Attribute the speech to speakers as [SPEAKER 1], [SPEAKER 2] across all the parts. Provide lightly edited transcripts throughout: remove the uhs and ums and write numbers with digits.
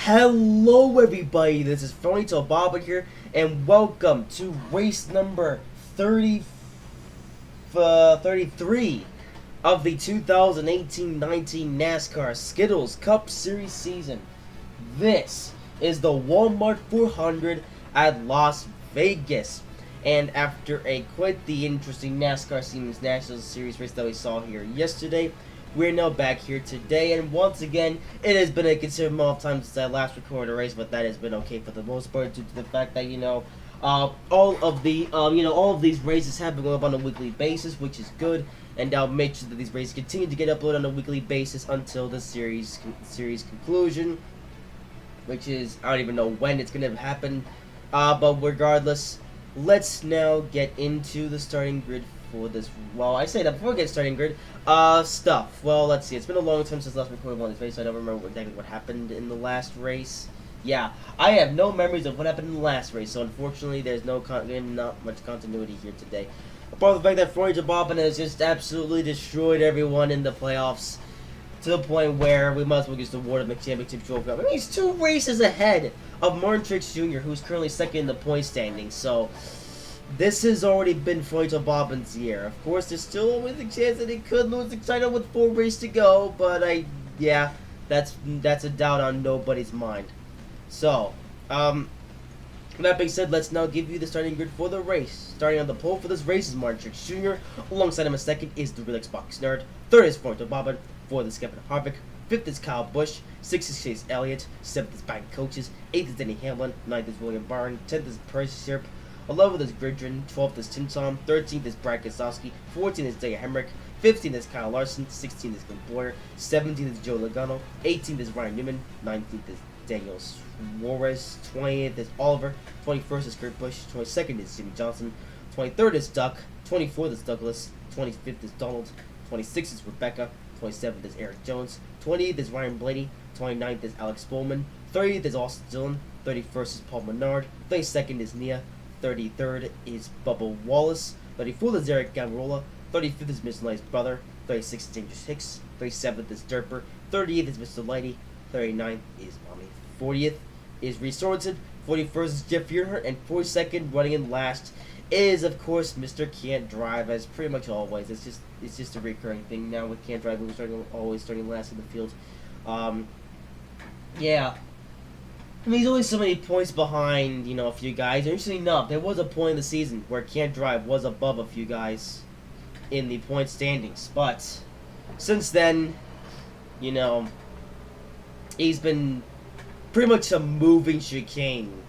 [SPEAKER 1] Hello everybody, this is Fronito Bob here, and welcome to race number 33 of the 2018-19 NASCAR Skittles Cup Series season. This is the Walmart 400 at Las Vegas. And after quite the interesting NASCAR Siemens National Series race that we saw here yesterday, we're now back here today, and once again, it has been a considerable amount of time since I last recorded a race, but that has been okay for the most part due to the fact that all of these races have been going up on a weekly basis, which is good, and I'll make sure that these races continue to get uploaded on a weekly basis until the series conclusion, which is I don't even know when it's gonna happen, but regardless, let's now get into the starting grid for this. Well, I say that before we get starting grid. Stuff. Well, let's see. It's been a long time since last recorded one of this race, so I don't remember exactly what happened in the last race. Yeah, I have no memories of what happened in the last race, so unfortunately, there's not much continuity here today. Apart from the fact that Florida Bobbin has just absolutely destroyed everyone in the playoffs to the point where we might as well just award him a championship trophy. I mean, he's 2 races ahead of Martin Truex Jr., who's currently second in the point standings, so this has already been Fronito Bobbin's year. Of course, there's still always a chance that he could lose the title with 4 races to go, but that's a doubt on nobody's mind. So, that being said, let's now give you the starting grid for the race. Starting on the pole for this race is Martin Truex Jr. Alongside him in second is the Real Xbox Nerd. Third is Fronito Bobbin. Fourth is Kevin Harvick. Fifth is Kyle Busch. Sixth is Chase Elliott. Seventh is Bank Coaches. Eighth is Denny Hamlin. Ninth is William Byron. 10th is Percy Sherp. 11th is Gridrin, 12th is Tim Tom, 13th is Brad Keselowski, 14th is Dale Hemrick, 15th is Kyle Larson, 16th is Glenn Boyer, 17th is Joe Logano, 18th is Ryan Newman, 19th is Daniel Suarez, 20th is Oliver, 21st is Kurt Busch, 22nd is Jimmy Johnson, 23rd is Duck, 24th is Douglas, 25th is Donald, 26th is Rebecca, 27th is Eric Jones, 28th is Ryan Blaney, 29th is Alex Bowman, 30th is Austin Dillon, 31st is Paul Menard, 32nd is Nia, 33rd is Bubba Wallace, 34th is Eric Gamrola, 35th is Mr. Light's brother, 36th is Dangerous Hicks, 37th is Derper, 38th is Mr. Lighty, 39th is Mommy, 40th is Reese Sorensen, 41st is Jeff Earhart, and 42nd, running in last, is of course Mr. Can't Drive, as pretty much always. It's just a recurring thing now with Can't Drive, we're always starting last in the field. Yeah. I mean, he's only so many points behind, a few guys. Interestingly enough, there was a point in the season where Can't Drive was above a few guys in the point standings. But since then, he's been pretty much a moving chicane.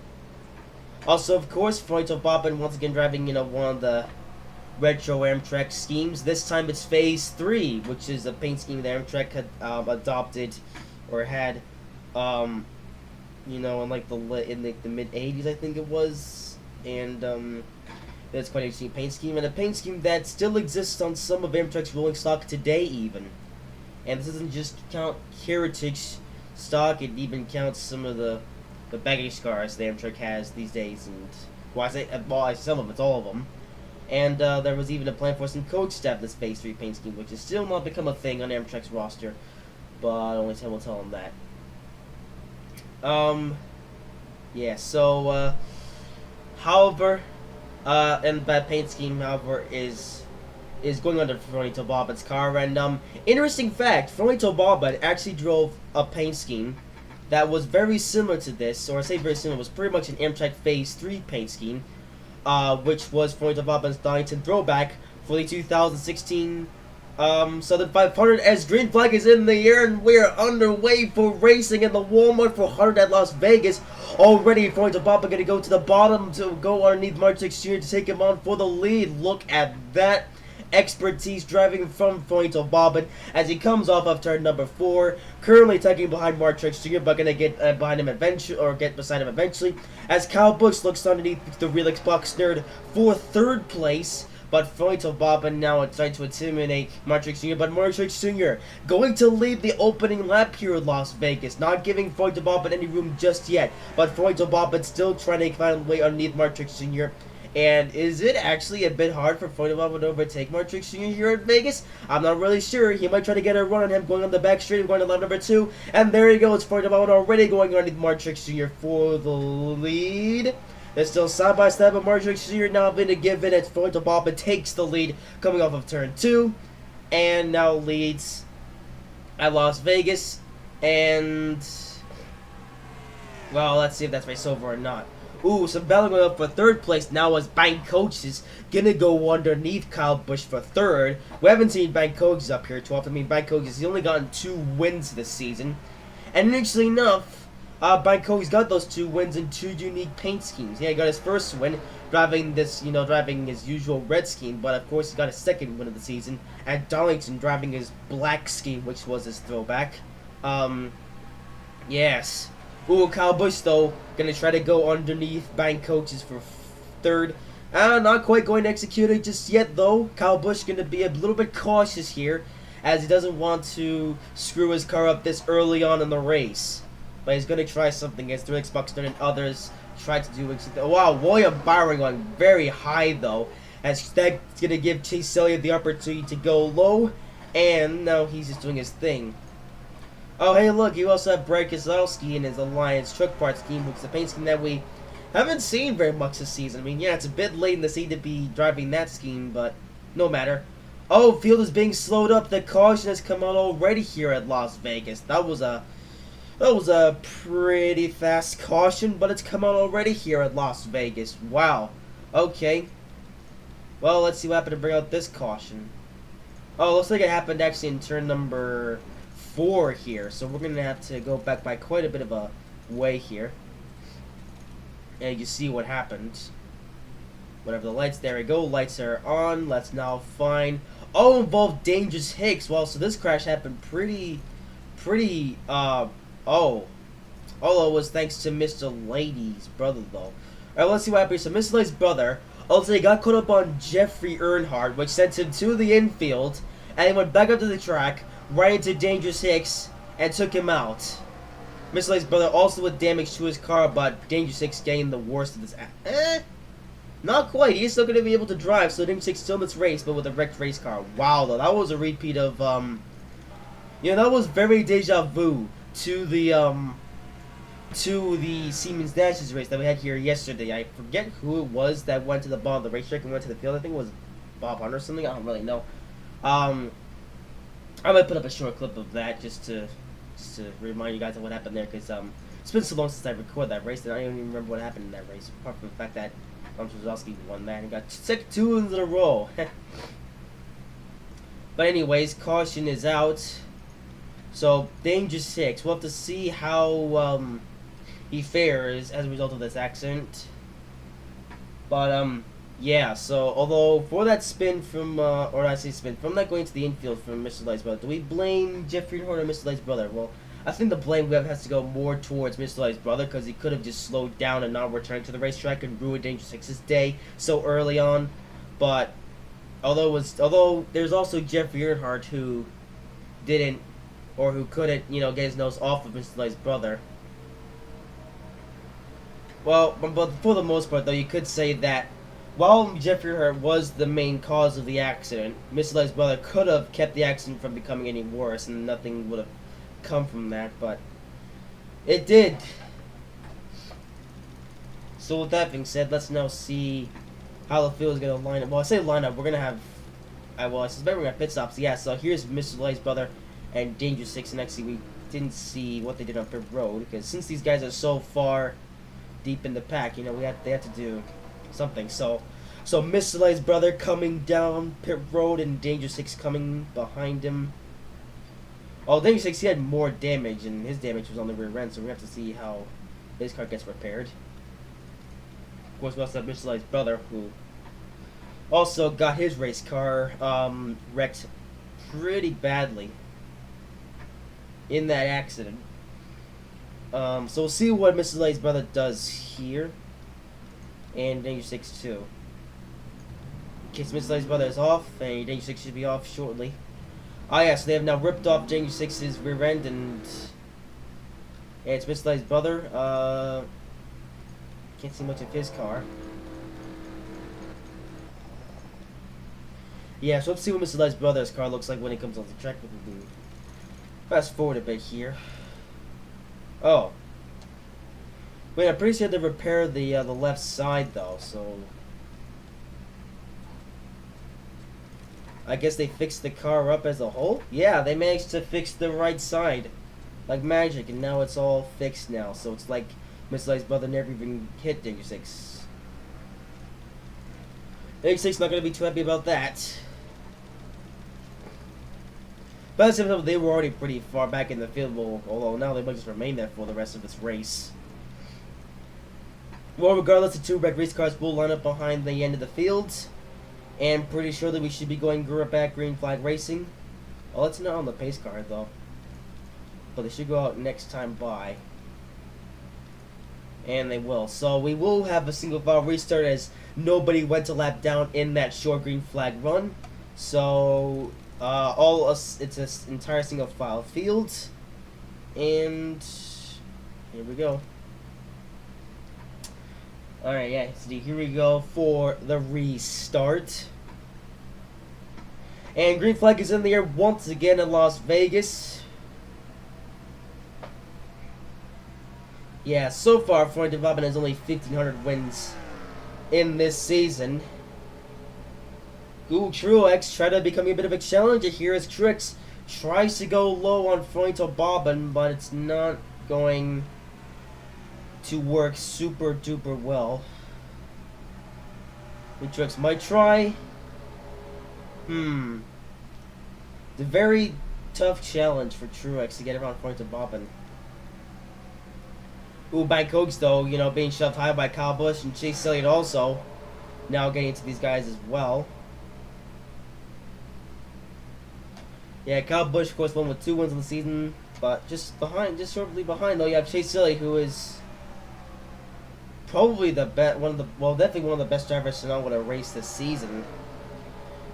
[SPEAKER 1] Also, of course, Fronito Bobbin once again driving, one of the retro Amtrak schemes. This time it's Phase 3, which is a paint scheme that Amtrak had adopted or had, in like the mid 80s, I think it was, and that's quite an interesting paint scheme, and a paint scheme that still exists on some of Amtrak's rolling stock today, even. And this doesn't just count heritage stock; it even counts some of the baggage cars that Amtrak has these days. And I say some of it's all of them. And there was even a plan for some coach staff this Phase 3 paint scheme, which has still not become a thing on Amtrak's roster, but only time will tell them that. However, and that paint scheme, however, is going under Fronito Bobbin's car, and, interesting fact, Fronito Bobbin actually drove a paint scheme that was very similar to this, or I say very similar, was pretty much an Amtrak Phase 3 paint scheme, which was Fronito Bobbin's Darlington throwback for the 2016 Southern 500, as green flag is in the air and we're underway for racing in the Walmart 400 at Las Vegas. Already Fronito Bobbin going to go to the bottom to go underneath Martin Truex Jr. to take him on for the lead. Look at that expertise driving from Fronito Bobbin as he comes off of turn number 4, currently tugging behind Martin Truex Jr., but going to get behind him eventually, or get beside him eventually, as Kyle Busch looks underneath the Real Xbox Nerd for 3rd place. But Fronito Bobbin now trying to intimidate Martin Truex Jr., but Martin Truex Jr. going to lead the opening lap here in Las Vegas, not giving Fronito Bobbin any room just yet, but Fronito Bobbin still trying to find a way underneath Martin Truex Jr., And is it actually a bit hard for Floyd to overtake Martrix Jr. here at Vegas? I'm not really sure. He might try to get a run on him going on the back straight, going to lap number 2. And there he goes. Floyd already going underneath Martrix Jr. for the lead. They're still side by side, but Martrix Jr. now going to give in as Floyd and takes the lead coming off of turn 2. And now leads at Las Vegas. And, well, let's see if that's race over or not. Ooh, some battle going up for third place now as Bank Coach is gonna go underneath Kyle Busch for third. We haven't seen Bank Coaches up here too often. I mean, Bank Coaches, he's only gotten 2 wins this season. And interestingly enough, Bank Coaches got those 2 wins in 2 unique paint schemes. Yeah, he got his first win driving this, driving his usual red scheme, but of course he got his second win of the season at Darlington driving his black scheme, which was his throwback. Yes. Ooh, Kyle Busch, though, gonna try to go underneath Bank Coaches for third. Not quite going to execute it just yet, though. Kyle Busch gonna be a little bit cautious here, as he doesn't want to screw his car up this early on in the race. But he's gonna try something as Felix Buxton and others try to do. Wow, William Byron going very high, though, as that's gonna give Chase Elliott the opportunity to go low, and now he's just doing his thing. Oh, hey, look, you also have Brad Keselowski in his Alliance Truck Parts scheme, which is a paint scheme that we haven't seen very much this season. I mean, yeah, it's a bit late in the season to be driving that scheme, but no matter. Oh, field is being slowed up. The caution has come out already here at Las Vegas. That was a pretty fast caution, but it's come out already here at Las Vegas. Wow. Okay. Well, let's see what happened to bring out this caution. Oh, looks like it happened actually in turn number 4 here, so we're gonna have to go back by quite a bit of a way here, and you see what happened. Whatever the lights, there we go. Lights are on. Let's now find. Oh, involved Dangerous Hicks. Well, so this crash happened pretty. Although it was thanks to Mr. Lady's brother though. All right, let's see what happened. So Mr. Lady's brother also got caught up on Jeffrey Earnhardt, which sent him to the infield, and he went back up to the track. Right into Dangerous Hicks and took him out. Mr. Lady's brother also with damage to his car, but Dangerous Hicks getting the worst of this. Not quite. He's still going to be able to drive, so Dangerous Hicks still in this race, but with a wrecked race car. Wow, though, that was a repeat of that was very deja vu to the Siemens Nash's race that we had here yesterday. I forget who it was that went to the bottom of the racetrack and went to the field. I think it was Bob Hunter or something. I don't really know. I might put up a short clip of that just to remind you guys of what happened there, because it's been so long since I recorded that race that I don't even remember what happened in that race, apart from the fact that Kozlowski won that and got 2 in a row. But anyways, caution is out. So Dangerous Hicks, we'll have to see how he fares as a result of this accident. But yeah, so although for that spin from, or I say spin, from that going to the infield from Mr. Light's brother, do we blame Jeffrey Earnhardt or Mr. Light's brother? Well, I think the blame has to go more towards Mr. Light's brother, because he could have just slowed down and not returned to the racetrack and ruined Dangerous Hicks' day so early on. But although there's also Jeffrey Earnhardt who didn't, or who couldn't, get his nose off of Mr. Light's brother. Well, but for the most part, though, you could say that while Jeffrey Earnhardt was the main cause of the accident, Mr. Light's brother could have kept the accident from becoming any worse, and nothing would have come from that, but it did. So with that being said, let's now see how the field is going to line up. Well, I say line up, we're going to have, I suspect we're going to have pit stops. Yeah, so here's Mr. Light's brother and Dangerous Hicks, and actually we didn't see what they did on pit road, because since these guys are so far deep in the pack, they have to do something. So Mr. Light's brother coming down pit road and Dangerous Hicks coming behind him. Oh, Dangerous Hicks, he had more damage, and his damage was on the rear end, so we have to see how his car gets repaired. Of course, we also have Mr. Light's brother, who also got his race car wrecked pretty badly in that accident. So we'll see what Mr. Light's brother does here. And Dangerous Hicks too. In case Mr. Light's brother is off, and Dangerous Hicks should be off shortly. Ah yes, they have now ripped off Dangerous Hicks' rear end, and it's Mr. Light's brother. Can't see much of his car. Yeah, so let's see what Mr. Light's brother's car looks like when he comes on the track with the fast forward a bit here. Oh. Wait, I'm pretty sure they repaired the left side though, so I guess they fixed the car up as a whole? Yeah, they managed to fix the right side. Like magic, and now it's all fixed now, so it's like Mr. Light's brother never even hit Danger 6. Danger 6 not gonna be too happy about that. But at the same time, they were already pretty far back in the field, although now they might just remain there for the rest of this race. Well, regardless, the two red race cars will line up behind the end of the field. And pretty sure that we should be going back green flag racing. Oh, it's not on the pace car, though. But they should go out next time by. And they will. So we will have a single file restart as nobody went a lap down in that short green flag run. So it's an entire single file field. And here we go. Alright, yeah, so here we go for the restart. And green flag is in the air once again in Las Vegas. Yeah, so far, Floyd Development has only 1,500 wins in this season. Ooh, Truex try to become a bit of a challenger here as Truex tries to go low on Floyd Bobbin, but it's not going to work super duper well. Truex might try. It's a very tough challenge for Truex to get around Floyd Bobbin. Ooh, by Cokes though, you know, being shoved high by Kyle Busch and Chase Elliott also. Now getting into these guys as well. Yeah, Kyle Busch of course won with 2 wins in the season, but just shortly behind though you have Chase Elliott, who is probably the best, definitely one of the best drivers to know what a race this season.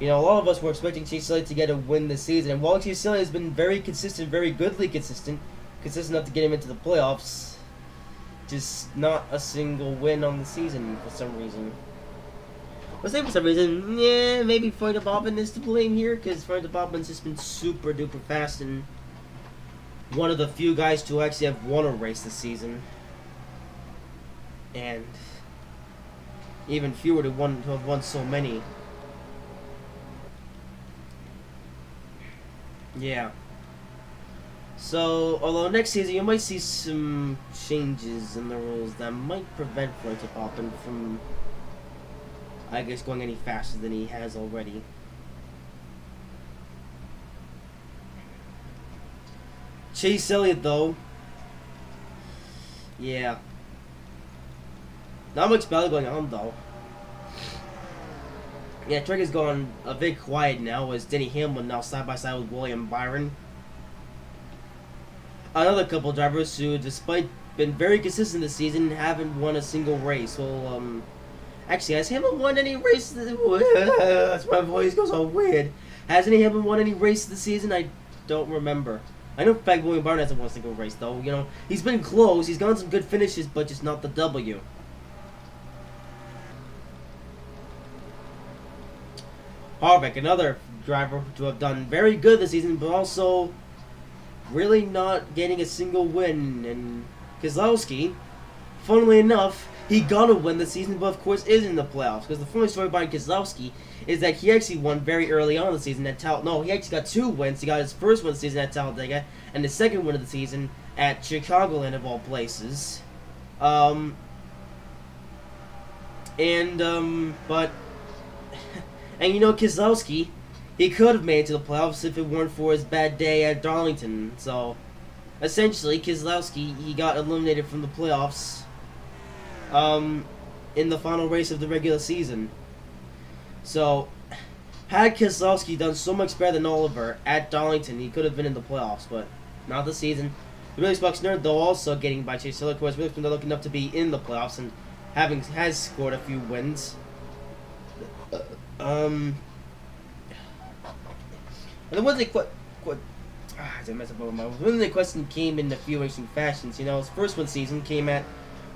[SPEAKER 1] You know, a lot of us were expecting Chase Elliott to get a win this season, and while Chase Elliott has been very consistent, very goodly consistent enough to get him into the playoffs, just not a single win on the season for some reason. Let's say for some reason, yeah, maybe Floyd Bobbin is to blame here, because Floyd Bobbin's just been super duper fast and one of the few guys to actually have won a race this season. And even fewer to have won so many. Yeah. So, although next season you might see some changes in the rules that might prevent Floyd Bobbin from, I guess, going any faster than he has already. Chase Elliott, though. Yeah. Not much battle going on, though. Yeah, track has gone a bit quiet now as Denny Hamlin now side by side with William Byron. Another couple drivers who, despite been very consistent this season, haven't won a single race. Well, actually, has Hamlin won any races? That's my voice goes all weird. Has any Hamlin won any race this season? I don't remember. I know, in fact, William Byron hasn't won a single race, though. You know, he's been close. He's gotten some good finishes, but just not the W. Harvick, another driver to have done very good this season, but also really not getting a single win. And Keselowski, funnily enough, he got a win this season, but of course is in the playoffs. Because the funny story behind Keselowski is that he actually won very early on in the season at No, he actually got 2 wins. He got his first win of the season at Talladega, and his second win of the season at Chicagoland, of all places. And you know, Keselowski, he could have made it to the playoffs if it weren't for his bad day at Darlington. So, essentially, Keselowski, he got eliminated from the playoffs in the final race of the regular season. So, had Keselowski done so much better than Oliver at Darlington, he could have been in the playoffs, but not this season. The Really Sparks Nerd, though, also getting by Chase Elliott, of course, really looking up to be in the playoffs and has scored a few wins. And then when the question came in a few racing fashions, you know, his first one season came at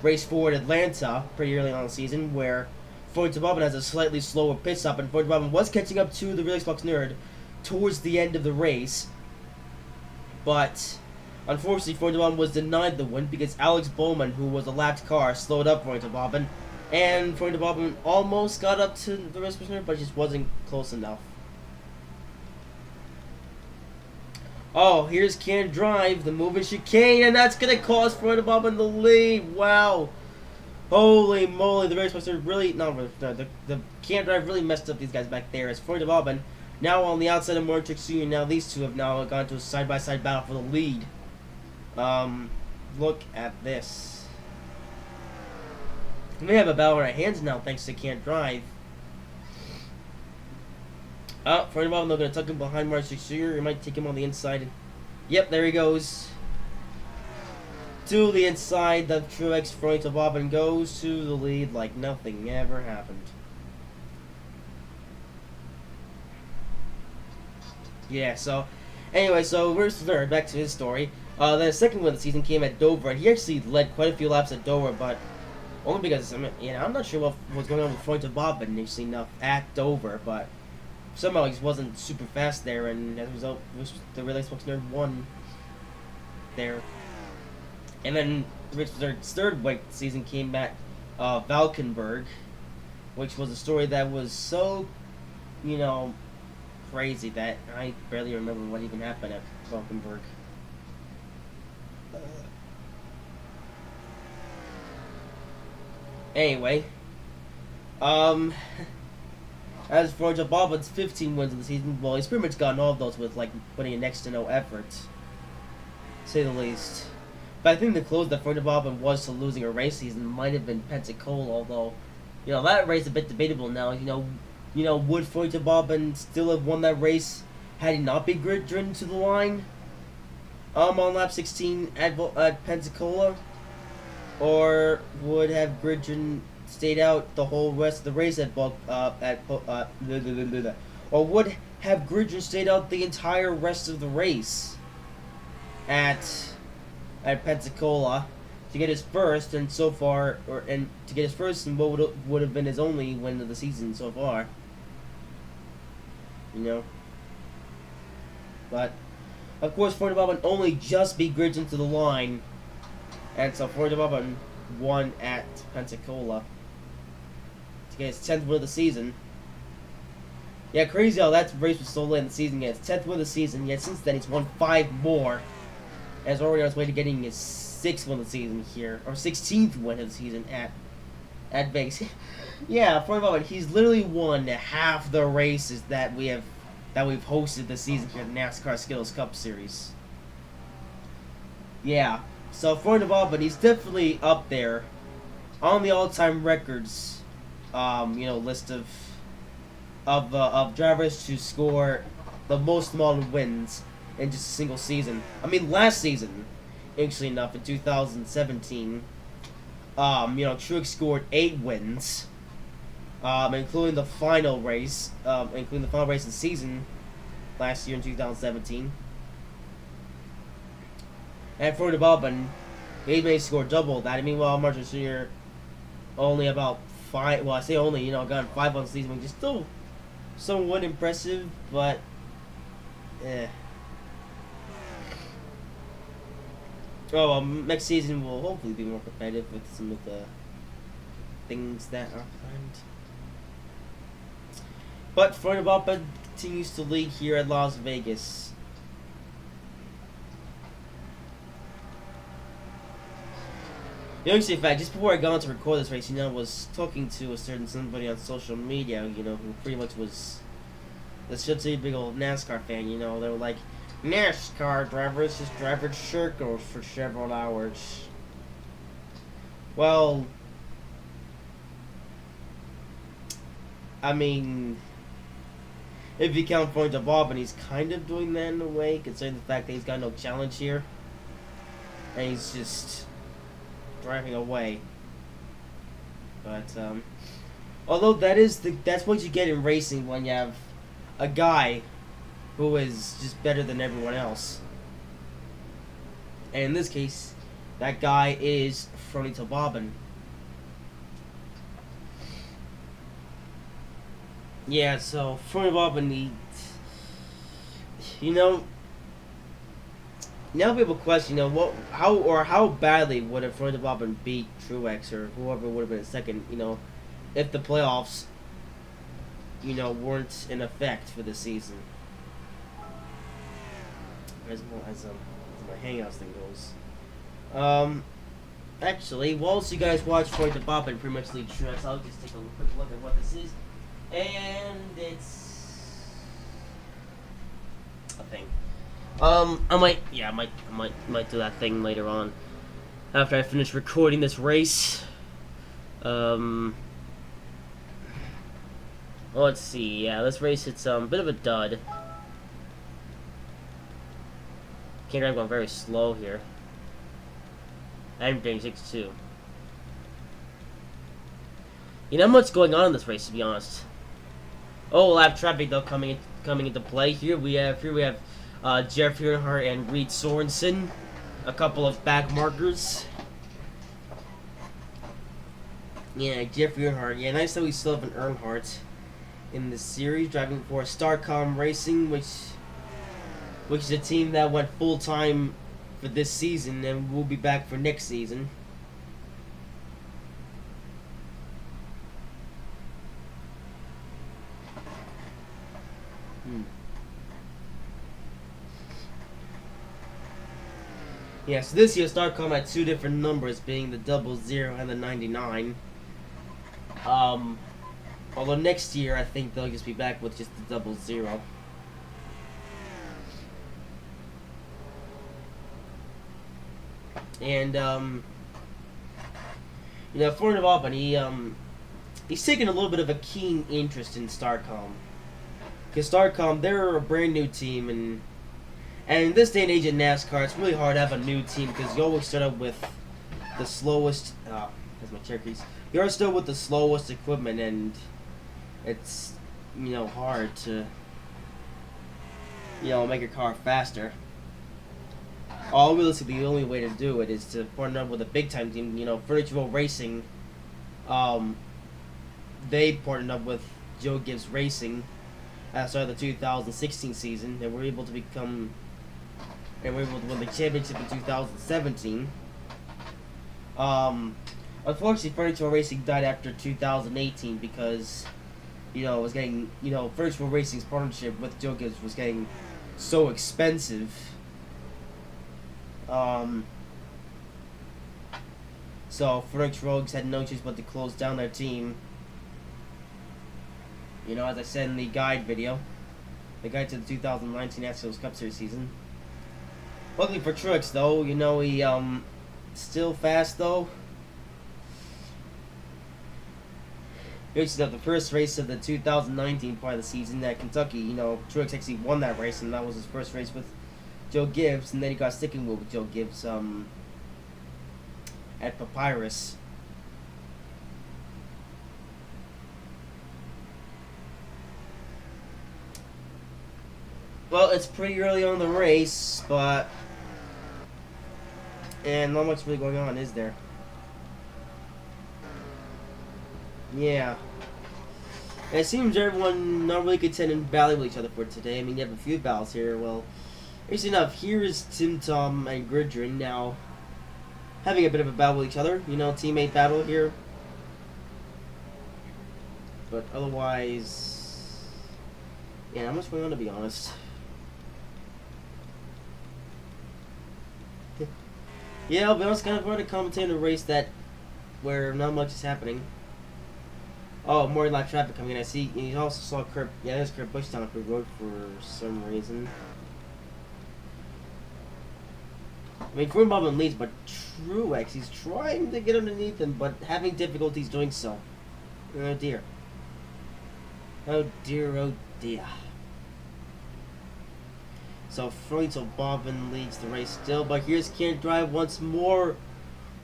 [SPEAKER 1] race 4 at Atlanta pretty early on in the season, where Floyd Bobbin has a slightly slower pit stop, and Floyd Bobbin was catching up to the Real Xbox Nerd towards the end of the race. But unfortunately, Floyd Bobbin was denied the win because Alex Bowman, who was a lapped car, slowed up Floyd Bobbin. And Floyd Bobbin almost got up to the Real Xbox Nerd, but just wasn't close enough. Oh, here's Can't Drive, the moving chicane, and that's going to cost Floyd Bobbin the lead. Wow. Holy moly, the race master really, the Can't Drive really messed up these guys back there. As Floyd Bobbin now on the outside of Mortrick Sr., now these two have now gone to a side-by-side battle for the lead. Look at this. We have a battle on our hands now thanks to Can't Drive. Floyd Bobbin, they're going to tuck him behind Mortrick Sr. He might take him on the inside. Yep, there he goes. To the inside, the Truex Floyd Bobbin goes to the lead like nothing ever happened. Yeah, so, anyway, so where's third? Back to his story. The second win of the season came at Dover, and he actually led quite a few laps at Dover, but only because, I mean, I'm not sure what was going on with Floyd Bobbin, interestingly enough, at Dover, but somehow he just wasn't super fast there, and as a result, the Real Xbox Nerd won there. And then Richard's third weight season came at Valkenburg, which was a story that was so, crazy that I barely remember what even happened at Valkenburg. Anyway, as for Joe Bobbin's 15 wins in the season, well, he's pretty much gotten all of those with like putting in next to no effort, to say the least. But I think the close that Floyd Bobbin was to losing a race season might have been Pensacola, although, that race is a bit debatable now. Would Floyd Bobbin still have won that race had he not been grid-driven to the line on lap 16 at Pensacola? Or would have grid-driven stayed out the whole rest of the race or would have grid-driven stayed out the entire rest of the race at Pensacola to get his first, and so far, to get his first and what would have been his only win of the season so far. But of course, Floyd Bobbin only just beat Gridge into the line, and so Floyd Bobbin won at Pensacola to get his 10th win of the season. Yeah, crazy how that race was so late in the season. He had his 10th win of the season, yet since then he's won 5 more. And is already on his way to getting his 6th win of the season here, or 16th win of the season at Vegas. Yeah, Floyd Bobbin, he's literally won half the races that we've hosted this season here at the NASCAR Skittles Cup Series. Yeah, so Floyd Bobbin, he's definitely up there on the all-time records, list of drivers to score the most amount of wins in just a single season. I mean, last season, interestingly enough, in 2017, Truex scored 8 wins, including the final race, of the season last year in 2017. And Floyd Bobbin, he may score double that. I mean, while Martin Sr. only about 5, well, I say only, gotten 5 on the season, which is still somewhat impressive, but, next season will hopefully be more competitive with some of the things that are planned. But Floyd Bobbin continues to lead here at Las Vegas. In fact, just before I got on to record this race, I was talking to a certain somebody on social media, who pretty much was such a big old NASCAR fan, they were like, NASCAR drivers just drive in circles for several hours. Well, I mean, if you count Floyd Bobbin, he's kind of doing that in a way, considering the fact that he's got no challenge here. And he's just driving away. But, although that's what you get in racing when you have a guy who is just better than everyone else. And in this case, that guy is Floyd Bobbin. Yeah, so Freund Bobbin needs, you know, now people question, how badly would a Freund Bobbin beat Truex or whoever would have been second, if the playoffs, weren't in effect for the season. As my Hangouts thing goes. Actually, whilst you guys watch Freund Bobbin pretty much lead Truex, I'll just take a quick look at what this is. And it's a thing. I might do that thing later on after I finish recording this race. Let's see. Yeah, this race it's a bit of a dud. I'm going very slow here. I'm doing 6-2. Not much going on in this race, to be honest. Oh, lap traffic though coming into play here. We have Jeff Earnhardt and Reed Sorensen, a couple of back markers. Yeah, Jeff Earnhardt. Yeah, nice that we still have an Earnhardt in the series, driving for Starcom Racing, which is a team that went full time for this season and will be back for next season. Yeah, so this year Starcom had two different numbers, being the 00 and the 99. Although next year I think they'll just be back with just the 00. And Freund Bobbin, he's taken a little bit of a keen interest in Starcom, because Starcom, they're a brand new team, and in this day and age in NASCAR, it's really hard to have a new team because you always start out with the slowest. That's my chair keys. You always start with the slowest equipment, and it's hard to make your car faster. Realistically, the only way to do it is to partner up with a big time team. Virtual Racing, they partnered up with Joe Gibbs Racing at the start of the 2016 season, and were able to win the championship in 2017. Unfortunately, Virtual Racing died after 2018 because it was getting Virtual Racing's partnership with Joe Gibbs was getting so expensive. So Phoenix Rogues had no choice but to close down their team. As I said in the guide video, the guide to the 2019 NASCAR Cup Series season. Luckily for Truex, though, he still fast though. Here's the first race of the 2019 part of the season at Kentucky. Truex actually won that race, and that was his first race with Joe Gibbs, and then he got sticking with Joe Gibbs at Papyrus. Well, it's pretty early on in the race, and not much really going on, is there? Yeah. And it seems everyone not really contending battle with each other for today. I mean, you have a few battles here. Well, interesting enough, here is Tim Tom and Gridrin now having a bit of a battle with each other. Teammate battle here. But otherwise, yeah, not much going on, to be honest. Yeah, I'll be honest, kind of hard to commentate a race where not much is happening. Oh, more live traffic coming in. I see. You also saw Kurt. Yeah, there's Kurt Busch down the road for some reason. I mean, Freund Bobbin leads, but Truex, he's trying to get underneath him, but having difficulties doing so. Oh dear. Oh dear, oh dear. So Freund Bobbin leads the race still, but here's Can't Drive once more.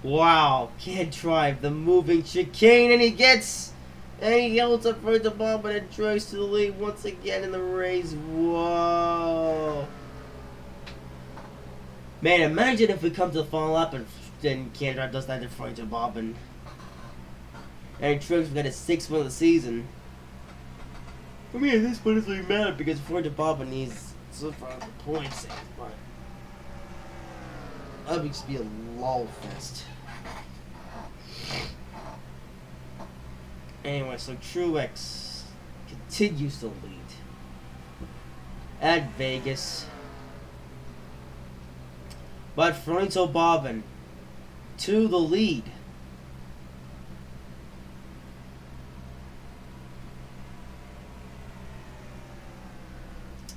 [SPEAKER 1] Wow, Can't Drive, the moving chicane, and he holds up Freund Bobbin and Truex to the lead once again in the race. Whoa. Man, imagine if we come to the final lap and Can't Drive does that to Freund Bobbin. And Truex will get his 6th win of the season. I mean, at this point, it doesn't really matter because Ford to Bob needs so far the points, but that would just be a lull fest. Anyway, so Truex continues to lead at Vegas, but Fronto Bobbin to the lead.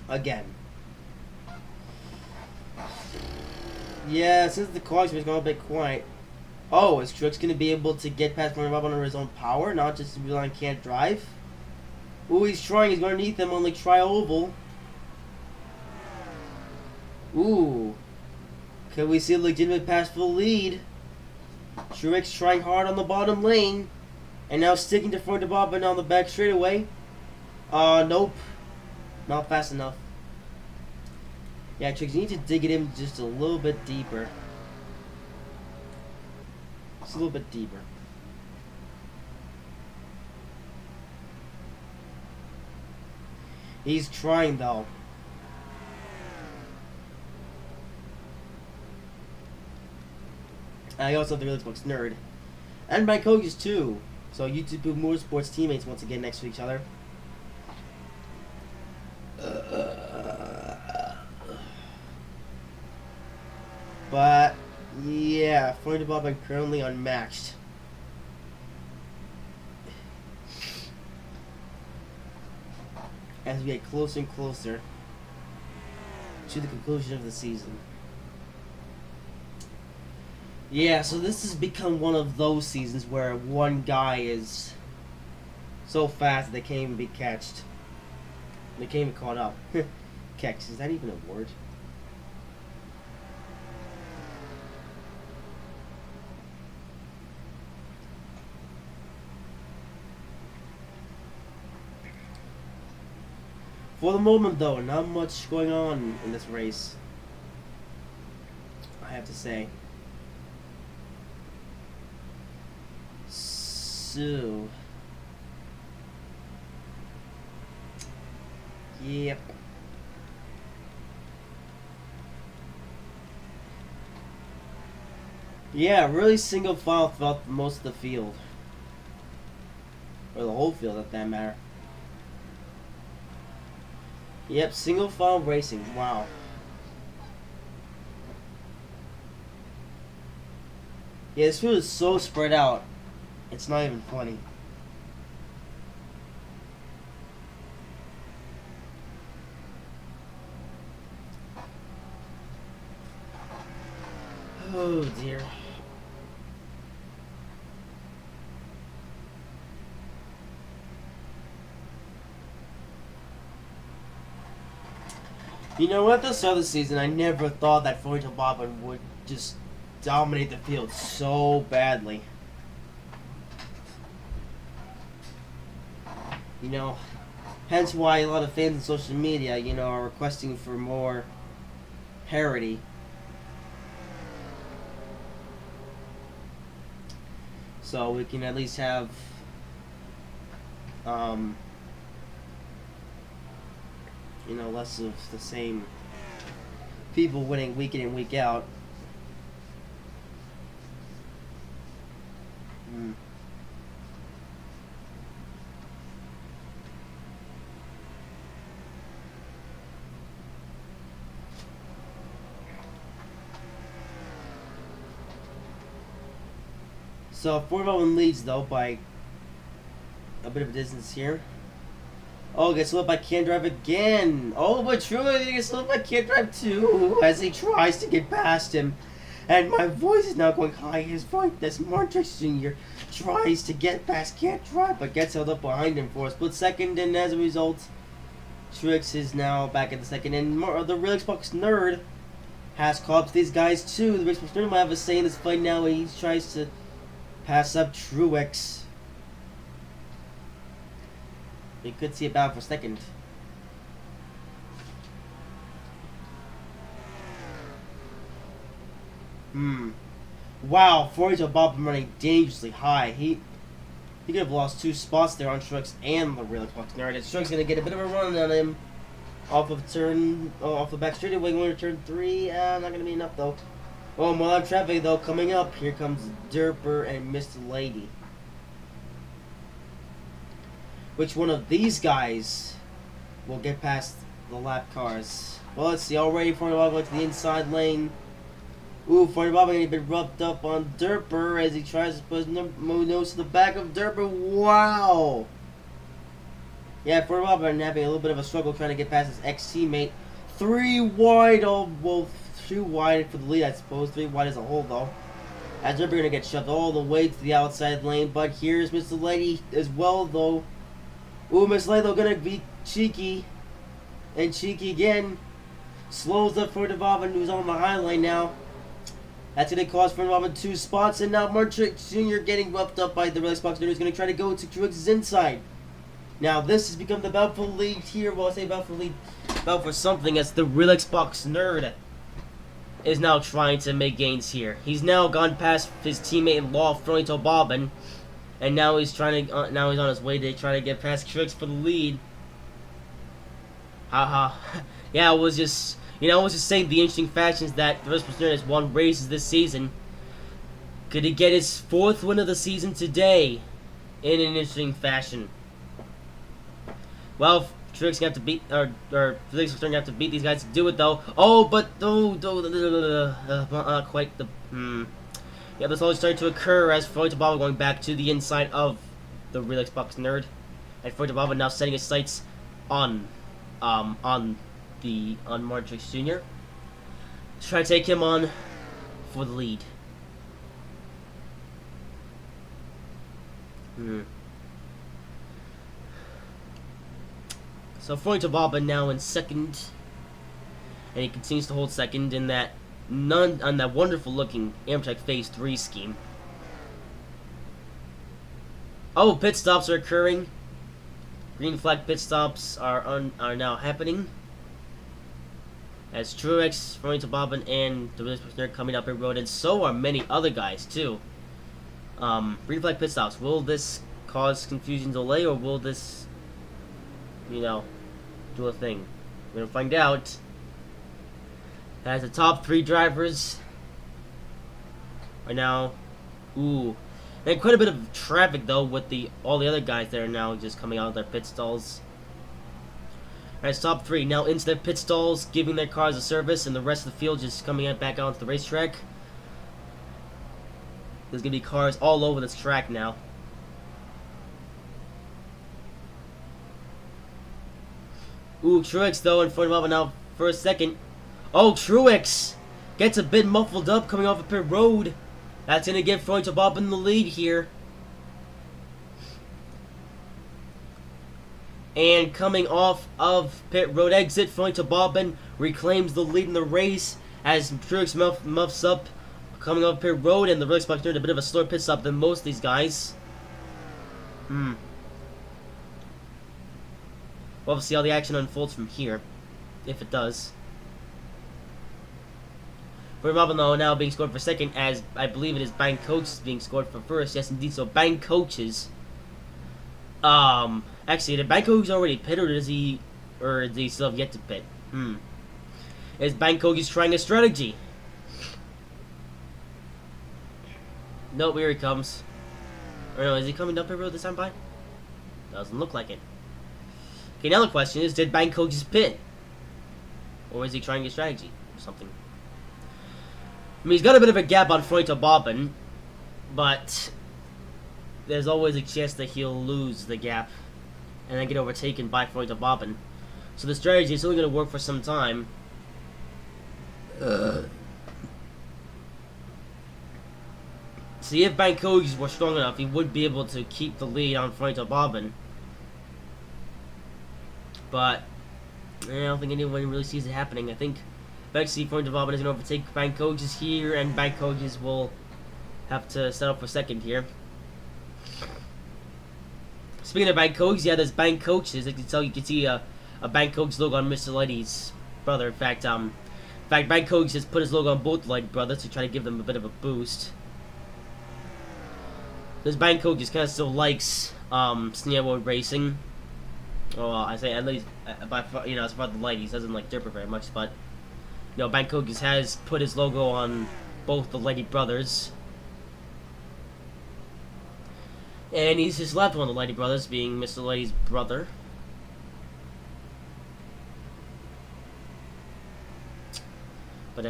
[SPEAKER 1] Again. Yeah, since the clock's been going a bit quiet. Oh, is Truex going to be able to get past Fronto Bobbin under his own power, not just rely on can't drive? Ooh, he's trying. He's going underneath him on like tri-oval. Ooh. Can we see a legitimate pass for the lead? Truex trying hard on the bottom lane. And now sticking to Fronto Bobbin on the back straightaway. Nope. Not fast enough. Yeah, Truex, you need to dig it in just a little bit deeper. Just a little bit deeper. He's trying though. I also have the Xbox Nerd. And my coaches too. So YouTube Motorsports teammates once again next to each other. But yeah, Fronto Bobbin currently unmatched. As we get closer and closer to the conclusion of the season. Yeah, so this has become one of those seasons where one guy is so fast they can't even be catched. They can't even caught up. Catch, is that even a word? For the moment, though, not much going on in this race, I have to say. So, yep. Yeah, really single file throughout most of the field. Or the whole field, at that matter. Yep, single file racing. Wow. Yeah, this field is so spread out. It's not even funny. Oh dear. You know what, this other season, I never thought that Fronto Bobbin would just dominate the field so badly. You know, hence why a lot of fans on social media, you know, are requesting for more parity. So we can at least have, you know, less of the same people winning week in and week out. So Fronto Bobbin leads though by a bit of a distance here. Oh, gets lit by Can't Drive again. Oh, but truly gets lit by Can't Drive too as he tries to get past him. And my voice is now going high as right as Montrix Jr. tries to get past Can't Drive, but gets held up behind him for a split second, and as a result, Truex is now back at the second. And the real Xbox Nerd has caught up to these guys too. The real Xbox Nerd might have a say in this fight now. He tries to pass up Truex. We could see a battle for second. Wow, Fronto Bobbin running dangerously high. He could have lost 2 spots there on Truex and the real Xbox Nerd. Truex gonna get a bit of a run on him off the back straightaway going to turn 3. Not gonna be enough though. Oh, more on traffic though coming up. Here comes Derper and Mr. Lady. Which one of these guys will get past the lap cars? Well, let's see. Already Forty going to the inside lane. Ooh, Forty getting a bit rubbed up on Derper as he tries to put his nose to the back of Derper. Wow! Yeah, Forty having a little bit of a struggle trying to get past his ex-teammate. 3 wide, oh, well, 2 wide for the lead, I suppose. 3 wide as a whole, though. As Derper going to get shoved all the way to the outside lane, but here's Mr. Lady as well, though. Ooh, Miss Lalo gonna be cheeky. And cheeky again. Slows up for Devavin, who's on the high lane now. That's gonna cost for Devavin 2 spots. And now Martrick Jr. getting roughed up by the Red Xbox Nerd, who's gonna try to go to Truex's inside. Now this has become the bout for the lead here. Well, I say bout for lead, bout for something, as the Real Xbox Nerd is now trying to make gains here. He's now gone past his teammate Law Fronto Bobbin. And now he's trying to. Now he's on his way to try to get past Truex for the lead. Haha. Yeah, I was just saying the interesting factions that the Red Xbox Nerd has won races this season. Could he get his 4th win of the season today, in an interesting fashion? Well, Truex gonna have to beat, or Felix is gonna have to beat these guys to do it though. Oh, but not quite the. Yeah, this all started to occur as Floyd Tababa going back to the inside of the Real Xbox Nerd, and Floyd Tababa now setting his sights on Martrix Jr. to try to take him on for the lead. So Floyd Tababa now in second, and he continues to hold second in that. On that wonderful looking Amtech Phase 3 scheme. Oh, pit stops are occurring. Green flag pit stops are now happening. As Truex, Fronto Bobbin, and the Real Xbox Nerd coming up a road, and so are many other guys too. Green flag pit stops. Will this cause confusion, delay, or will this, do a thing? We're gonna find out. As the top 3 drivers are now, and quite a bit of traffic though with all the other guys that are now just coming out of their pit stalls. As top 3 now into their pit stalls, giving their cars a service, and the rest of the field just coming back out onto the racetrack. There's gonna be cars all over this track now. Truex though in front of him now for a second. Oh, Truex gets a bit muffled up coming off of pit road. That's going to give Fronto Bobbin the lead here. And coming off of pit road exit, Fronto Bobbin reclaims the lead in the race as Truex muffs up coming off pit road, and the Real Xbox Nerd a bit of a slower pit stop than most of these guys. We'll have to see how the action unfolds from here, if it does. Robino now being scored for second, as I believe it is Bank Coaches being scored for first. Yes, indeed. So Bank Coaches. Actually, did Bank Coaches already pit, or does he still have yet to pit? Is Bank Coaches trying a strategy? Nope, here he comes. Or no, is he coming down pit road this time by? Doesn't look like it. Okay, now the question is, did Bank Coaches pit, or is he trying a strategy or something? I mean, he's got a bit of a gap on Fronto Bobbin, but there's always a chance that he'll lose the gap and then get overtaken by Fronto Bobbin. So the strategy is only going to work for some time. See, if Bankoges were strong enough, he would be able to keep the lead on Fronto Bobbin. But I don't think anyone really sees it happening. I think Bexy Fronto Bobbin is going to overtake Bankoges here, and Bankoges will have to set up for second here. Speaking of Bankoges, yeah, there's Bankoges. You can see a Bankoges logo on Mr. Lighty's brother. In fact, Bankoges has put his logo on both Lighty brothers to try to give them a bit of a boost. This Bangkok just kind of still likes snowboard racing. Well, I say at least, as far as the ladies, doesn't like Dipper very much, but Bangkok just has put his logo on both the Lady brothers, and he's just left one of the Lady brothers, being Mr. Lady's brother. But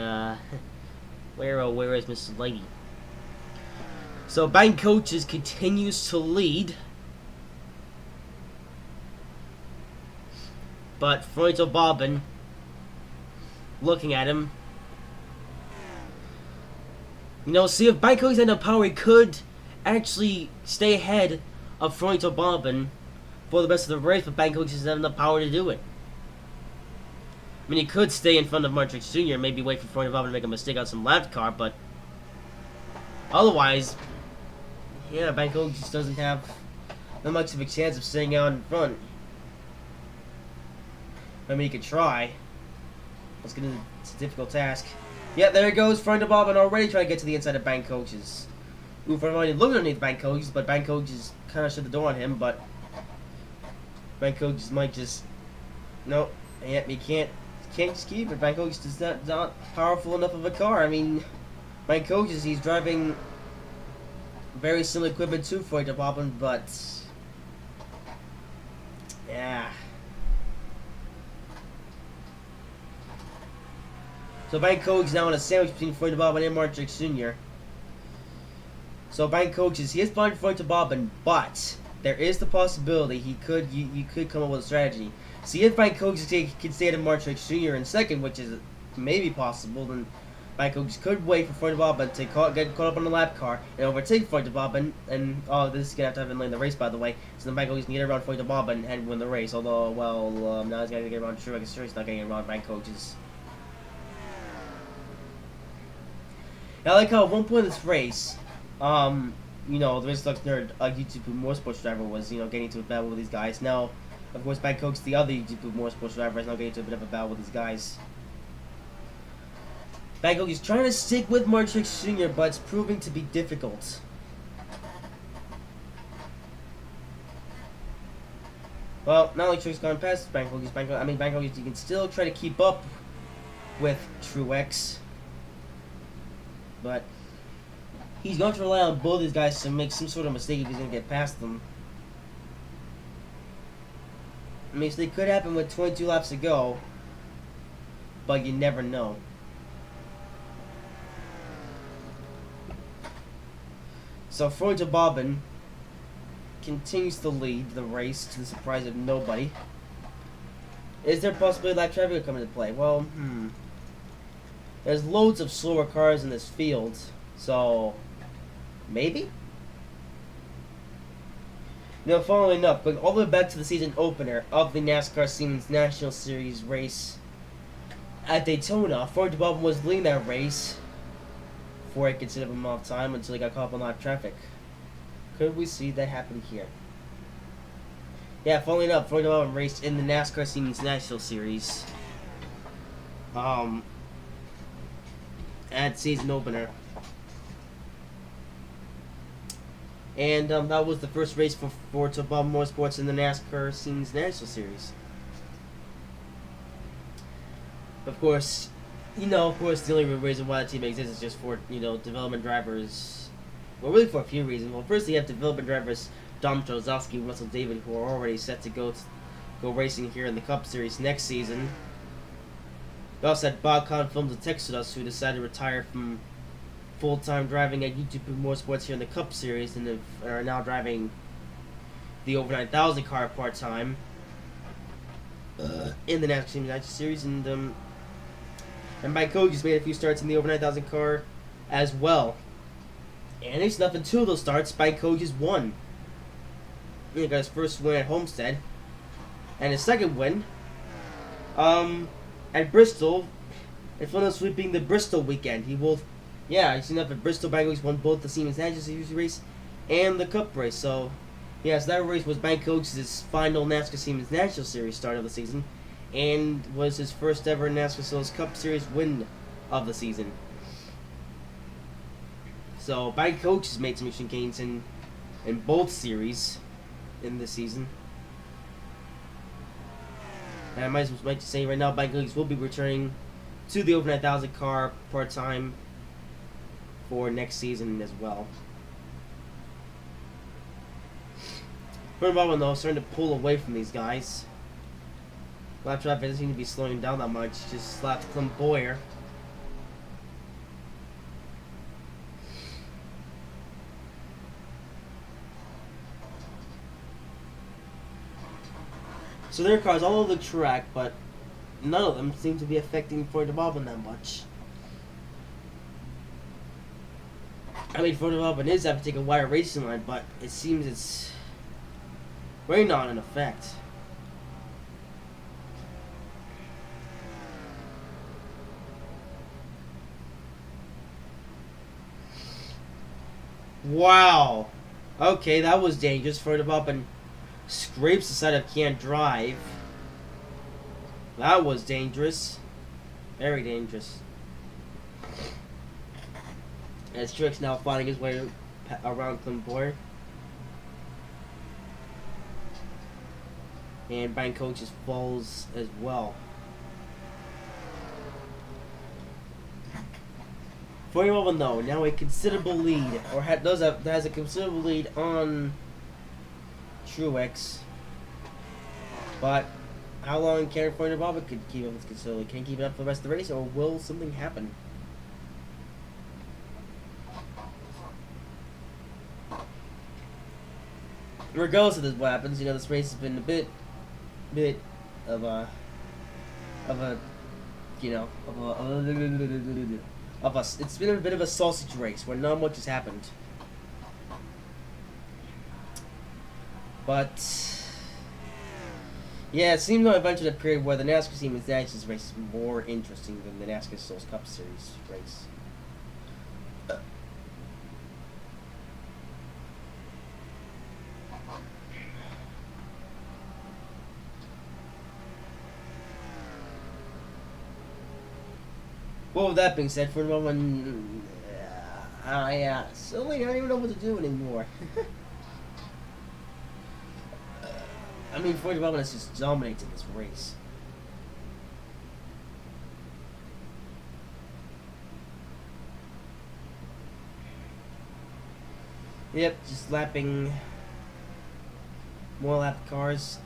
[SPEAKER 1] where is Mr. Lady? So Bangkok just continues to lead. But Fronto Bobbin, looking at him, see if Bangkok's had enough power, he could actually stay ahead of Fronto Bobbin for the rest of the race, but Bangkok just doesn't have enough power to do it. I mean, he could stay in front of Martrix Jr. and maybe wait for Fronto Bobbin to make a mistake on some left car, but otherwise, yeah, Bangkok just doesn't have that much of a chance of staying out in front. I mean, he could try. It's a difficult task. Yeah, there it goes. Fronto Bobbin already trying to get to the inside of Bangkok's. Ooh, for already looking underneath Bangkok's, but Bangkok just kind of shut the door on him, but Bangkok might just... Nope. Yep, he can't just keep it. Bangkok is not powerful enough of a car. I mean, Bangkok he's driving very similar equipment to Fronto Bobbin, but... Yeah... So Bangkok's now in a sandwich between Fronto Bobbin and Martrix Jr. So Bangkok he is behind Fronto Bobbin, but there is the possibility you could come up with a strategy. See if Bangkok can stay to Martrix Jr. in second, which is maybe possible, then Bangkok could wait for Fronto Bobbin to get caught up on the lap car and overtake Fronto Bobbin. And this is gonna have to happen late in the race, by the way. So then Bangkok can get around Fronto Bobbin and win the race. Although, well, now he's gonna get around Truex. Truex not getting around Bangkok's. I like how at one point in this race, the Race Lux Nerd, YouTube Motorsports driver was, getting into a battle with these guys. Now, of course, Bangkok's the other YouTube Motorsports driver is now getting into a bit of a battle with these guys. Bangkok is trying to stick with Martrix Jr., but it's proving to be difficult. Well, not like Truex gone past Bangkok. Bangkok, you can still try to keep up with Truex. But he's going to rely on both these guys to make some sort of mistake if he's going to get past them. I mean, they could happen with 22 laps to go, but you never know. So Fronto Bobbin continues to lead the race to the surprise of nobody. Is there possibly lap traffic will come into play? Well, there's loads of slower cars in this field, so maybe? Following up, going all the way back to the season opener of the NASCAR Siemens National Series race at Daytona, Fronto Bobbin was leading that race for a considerable amount of time until he got caught up on live traffic. Could we see that happen here? Yeah, following up, Fronto Bobbin raced in the NASCAR Siemens National Series. At season opener. And that was the first race for Fronto Bobbin Motorsports in the NASCAR Siemens National Series. Of course, the only reason why the team exists is just for, development drivers. Well, really for a few reasons. Well, first you have development drivers Dom Trozowski and Russell David, who are already set to go racing here in the Cup Series next season. We also had Bob Kahn Films and Texas, who decided to retire from full-time driving at YouTube Motorsports here in the Cup Series and are now driving the over 9000 car part-time in the NASCAR National Series. And Bangkok just made a few starts in the over 9000 car as well. And it's nothing to those starts. Bangkok just won. He got his first win at Homestead. And his second win at Bristol, in front of sweeping the Bristol weekend. He's enough at Bristol. Bangkok's won both the Siemens National Series race and the Cup race. So, yes, that race was Bangkok's final NASCAR Siemens National Series start of the season, and was his first ever NASCAR Sales Cup Series win of the season. So, Bangkok has made some interesting gains, and in both series in this season. And I might just say right now, Bike Leagues will be returning to the over 9,000 car part-time for next season as well. Fernando Bobman, though, starting to pull away from these guys. Lap traffic doesn't seem to be slowing down that much. Just slapped Clem Boyer. So there are cars all over the track, but none of them seem to be affecting Fernando Bobman that much. I mean, Fernando Bobman is having to take a wire racing line, but it seems it's really not in effect. Wow. Okay, that was dangerous. Fernando Bobman scrapes the side of Can't Drive. That was dangerous. Very dangerous. As Truex now finding his way around Clem Boyer. And Brian Coaches falls as well. For you all know, now a considerable lead, or has a considerable lead on Truex. But how long can Fernando Bobman could keep up with considerably? Can he keep it up for the rest of the race, or will something happen? Regardless of what happens, you know, this race has been a bit of a, you know, it's been a bit of a sausage race where not much has happened. But yeah, it seems to eventually a period where the NASCAR team is actually this race is more interesting than the NASCAR Souls Cup Series race. Well, with that being said, for the moment, I silly, I don't even know what to do anymore. I mean, for the moment, it's just dominating this race. Yep, just lapping more lap cars.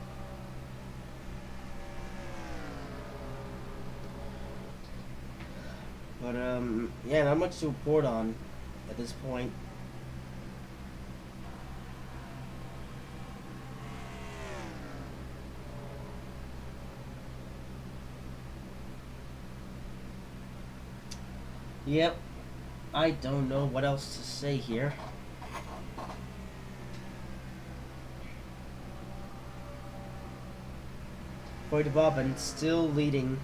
[SPEAKER 1] But, yeah, not much to report on at this point. Yep, I don't know what else to say here. Fernando Bobman still leading.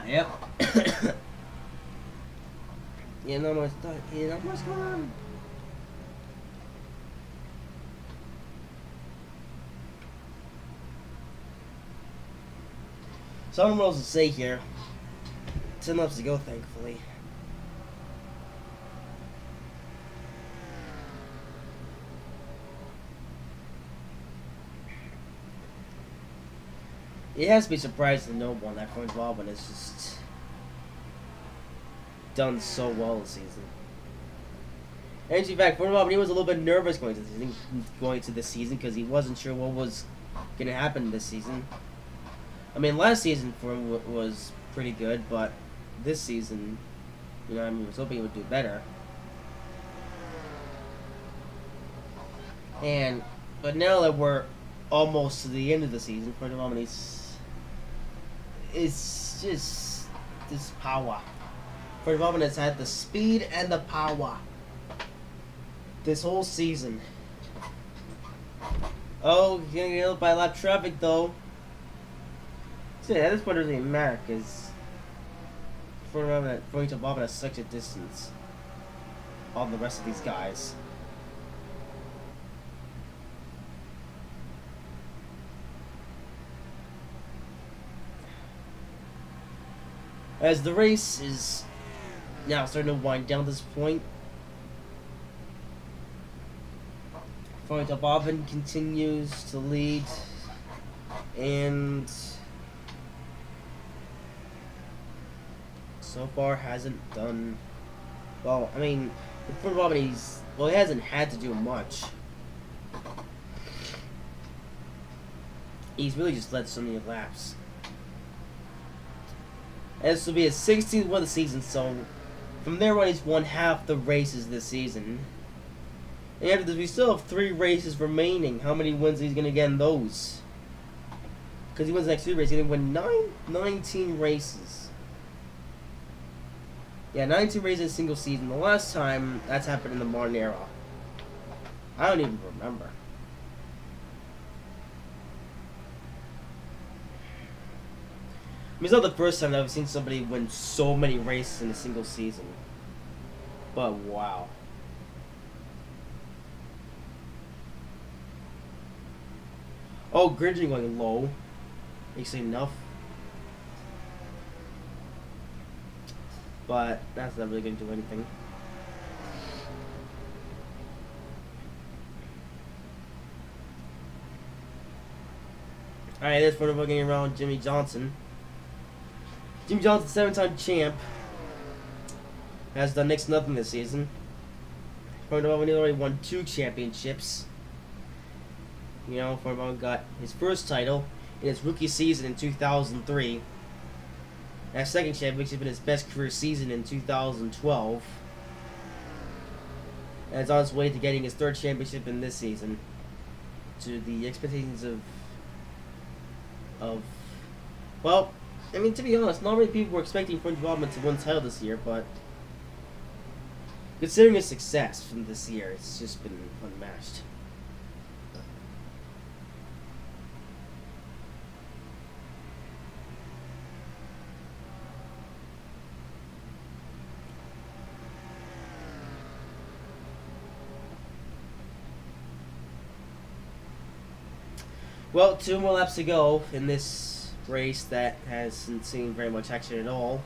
[SPEAKER 1] Yep. Yeah, not much going on. So I don't know what else to say here. 10 laps to go, thankfully. It has to be surprising to no one that Fernando Bobman has just done so well this season. And in fact, Fernando Bobman, he was a little bit nervous going to this season because he wasn't sure what was going to happen this season. I mean, last season for him was pretty good, but this season, you know, I mean, I was hoping he would do better. But now that we're almost to the end of the season, Fernando Bobman, it's just this power. Fernando Bobman has had the speed and the power this whole season. Oh, he's gonna get hit by lap traffic though. So yeah, at this point it doesn't even matter because Fernando Bobman has such a distance on the rest of these guys. As the race is now starting to wind down this point, Fernando Bobbin continues to lead, and so far hasn't done well. I mean, Fernando Bobbin, he hasn't had to do much. He's really just led so many laps. And this will be his 16th win of the season, so from there on he's won half the races this season. And after this, we still have 3 races remaining. How many wins he's going to get in those? Because he wins the next 3 races, he's going to win 19 races. Yeah, 19 races in a single season. The last time that's happened in the modern era, I don't even remember. I mean, it's not the first time that I've seen somebody win so many races in a single season. But wow. Oh, Gridging going low. Makes it enough. But that's not really going to do anything. Alright, this photo getting around Jimmy Johnson. Jimmy Johnson, 7-time champ, has done next to nothing this season. Fernando Bobbin already won 2 championships. You know, Fernando got his first title in his rookie season in 2003. That second championship in his best career season in 2012. And is on his way to getting his 3rd championship in this season. To the expectations of well, I mean, to be honest, not many people were expecting Fernando Bobbin to win the title this year, but considering his success from this year, it's just been unmatched. Well, 2 more laps to go in this race that hasn't seen very much action at all.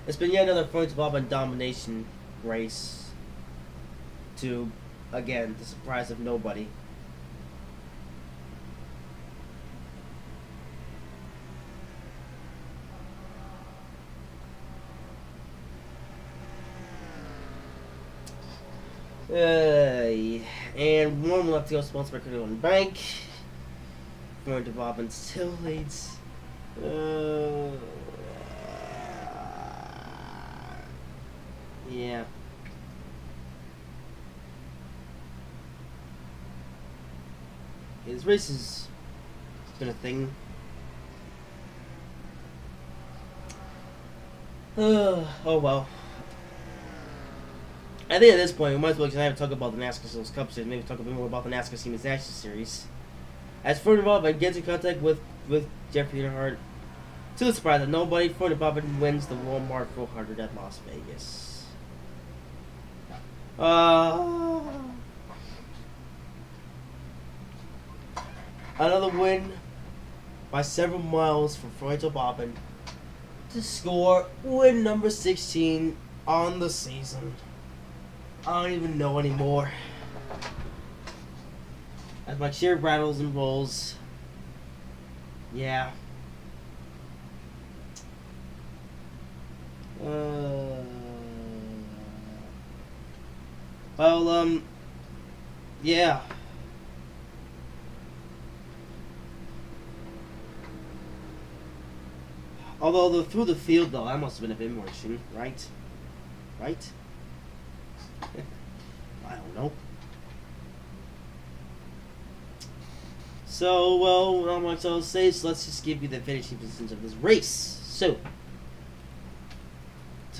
[SPEAKER 1] It's been yet another Fernando Bobbin domination race, to, again, the surprise of nobody. And 1 more left to go, sponsored by Credit Bank. Fernando Bobbin still leads. Yeah. His race has been a thing. Oh well. I think at this point we might as well just talk about the NASCAR Skittles Cup Series. Maybe talk a bit more about the NASCAR Siemens National Series. As Fernando Bobbin gets in contact with Jeffrey Earnhardt, to the surprise of nobody, Fernando Bobbin wins the Walmart 400 at Las Vegas. Another win by several miles for Fernando Bobbin to score win number 16 on the season. I don't even know anymore. As my chair rattles and rolls. Yeah. Well, yeah. Although through the field, though, that must have been a bit emotion, right? Right? I don't know. So, well, not much else to say, so let's just give you the finishing positions of this race. So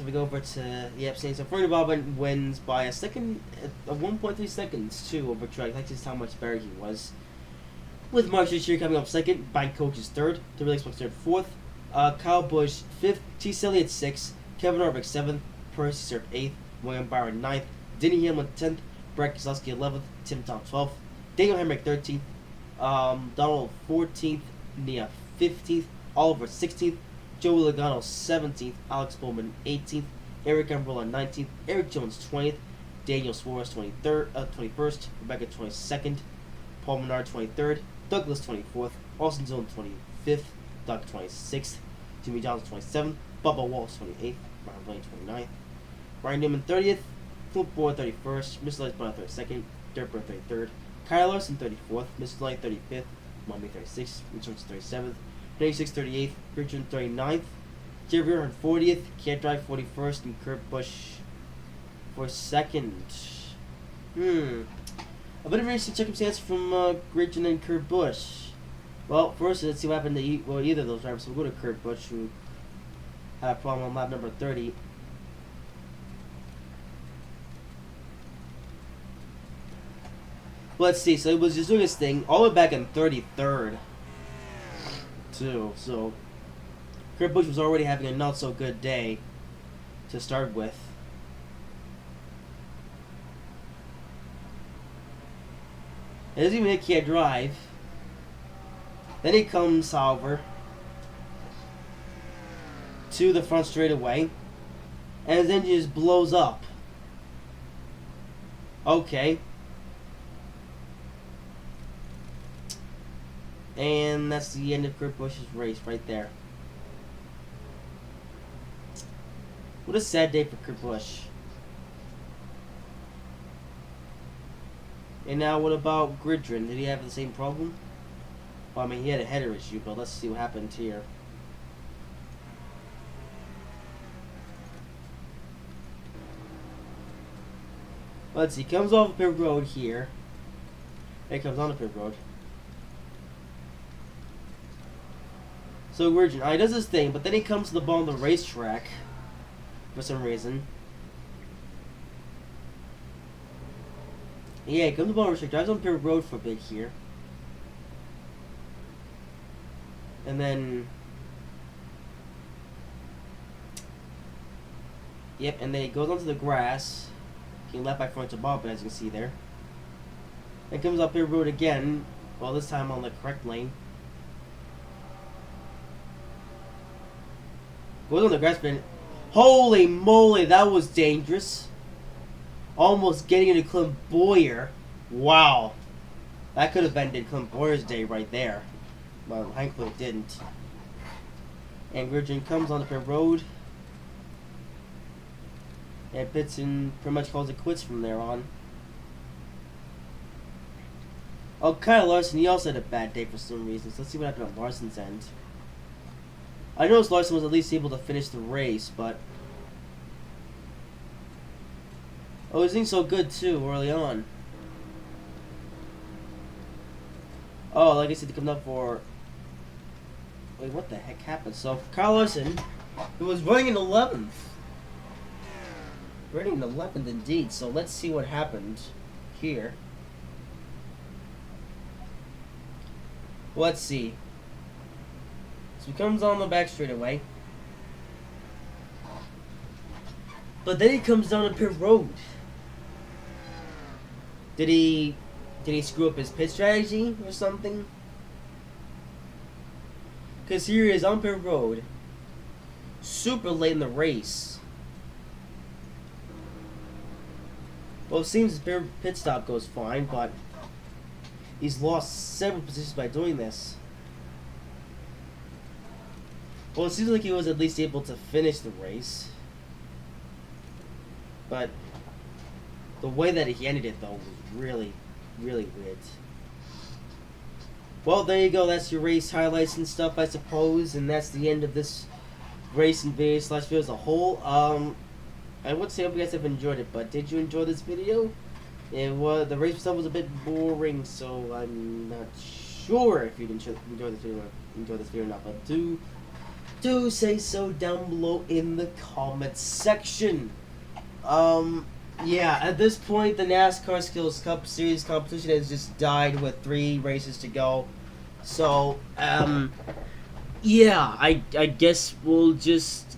[SPEAKER 1] we go over to the abstaining. So Fernando Bobbin wins by a second, 1.3 seconds too over Truex. That's just how much better he was. With Mark Scheer coming up second, Bank Coach is third, the Relix Bucks third, fourth, Kyle Busch fifth, Chase Elliott sixth, Kevin Harvick seventh, Percy served eighth, William Byron ninth, Denny Hamlin 10th, Brett Keselowski 11th, Tim Tom 12th, Daniel Hemrick 13th, Donald 14th, Nia 15th, Oliver 16th, Joey Logano 17th, Alex Bowman 18th, Eric Almirola 19th, Eric Jones 20th, Daniel Suarez 21st, Rebecca 22nd, Paul Menard 23rd, Douglas 24th, Austin Zone 25th, Doug 26th, Jimmy Johnson 27th, Bubba Wallace 28th, Ryan Blaney 29th, Ryan Newman 30th, Philip Boyd 31st, Mr. Lights Brown 32nd, Dirt Bird 33rd, Kyle Larson 34th, Mr. Light 35th, Mommy 36th, Insurance 37th, 36 38th, Richard 39th, Jerry Reardon 40th, Can't Drive 41st, and Kurt Busch for 2nd. A bit of recent circumstance from Richard and Kurt Busch. Well, first let's see what happened to either of those drivers. So we'll go to Kurt Busch, who had a problem on lap number 30. Let's see, so he was just doing his thing all the way back in 33rd, too. So Kurt Busch was already having a not so good day to start with. It doesn't even hit Can't Drive. Then he comes, however, to the front straightaway, and his engine just blows up. Okay. And that's the end of Kurt Busch's race right there. What a sad day for Kurt Busch. And now what about Gridron? Did he have the same problem? Well, I mean, he had a header issue, but let's see what happened here. Let's see, he comes off the pit road here. And he comes on the pit road. So Gridron, he does his thing, but then he comes to the bottom of the racetrack for some reason. Yeah, he comes to the bottom of the racetrack, drives on pit road for a bit here. And then, yep, and then he goes onto the grass, getting left by front Bob, as you can see there. And comes up pit road again, well this time on the correct lane. Goes on the grass bin. Holy moly, that was dangerous. Almost getting into Clint Bowyer. Wow. That could have ended Clint Boyer's day right there. But thankfully it didn't. And Gridron comes on the pit road. And pits and pretty much calls it quits from there on. Oh, Kyle Larson, he also had a bad day for some reason. So let's see what happened on Larson's end. I noticed Larson was at least able to finish the race, but he was doing so good too early on. Oh, like I said, he comes up for. Wait, what the heck happened? So Kyle Larson, who was running in 11th, running in 11th indeed. So let's see what happened here. Let's see. So he comes on the back straightaway. But then he comes down the pit road. Did he screw up his pit strategy or something? Because here he is on pit road. Super late in the race. Well, it seems his pit stop goes fine, but he's lost several positions by doing this. Well, it seems like he was at least able to finish the race. But the way that he ended it, though, was really, really weird. Well, there you go. That's your race highlights and stuff, I suppose. And that's the end of this race and video / video as a whole. I would say I hope you guys have enjoyed it, but did you enjoy this video? The race stuff was a bit boring, so I'm not sure if you enjoy this video or not. But do say so down below in the comments section. Yeah, at this point, the NASCAR Skills Cup Series competition has just died with 3 races to go. So, yeah, I guess we'll just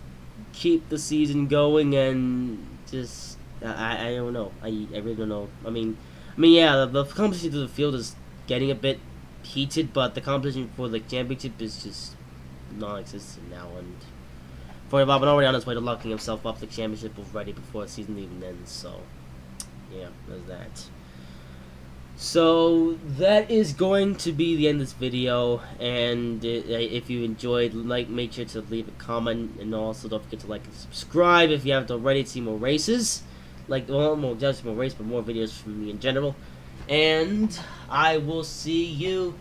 [SPEAKER 1] keep the season going and just, I don't know. I really don't know. I mean, yeah, the competition to the field is getting a bit heated, but the competition for the championship is just non-existent now, and 45, and already on his way to locking himself up the championship already before the season even ends. So, yeah, there's that. So that is going to be the end of this video, and if you enjoyed, make sure to leave a comment, and also don't forget to like and subscribe if you haven't already to see more races, more just more race, but more videos from me in general. And I will see you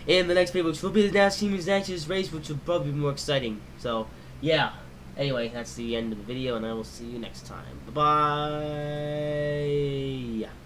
[SPEAKER 1] in the next video, which will be the NASCAR Team Matches race, which will probably be more exciting. So yeah. Anyway, that's the end of the video, and I will see you next time. Bye bye.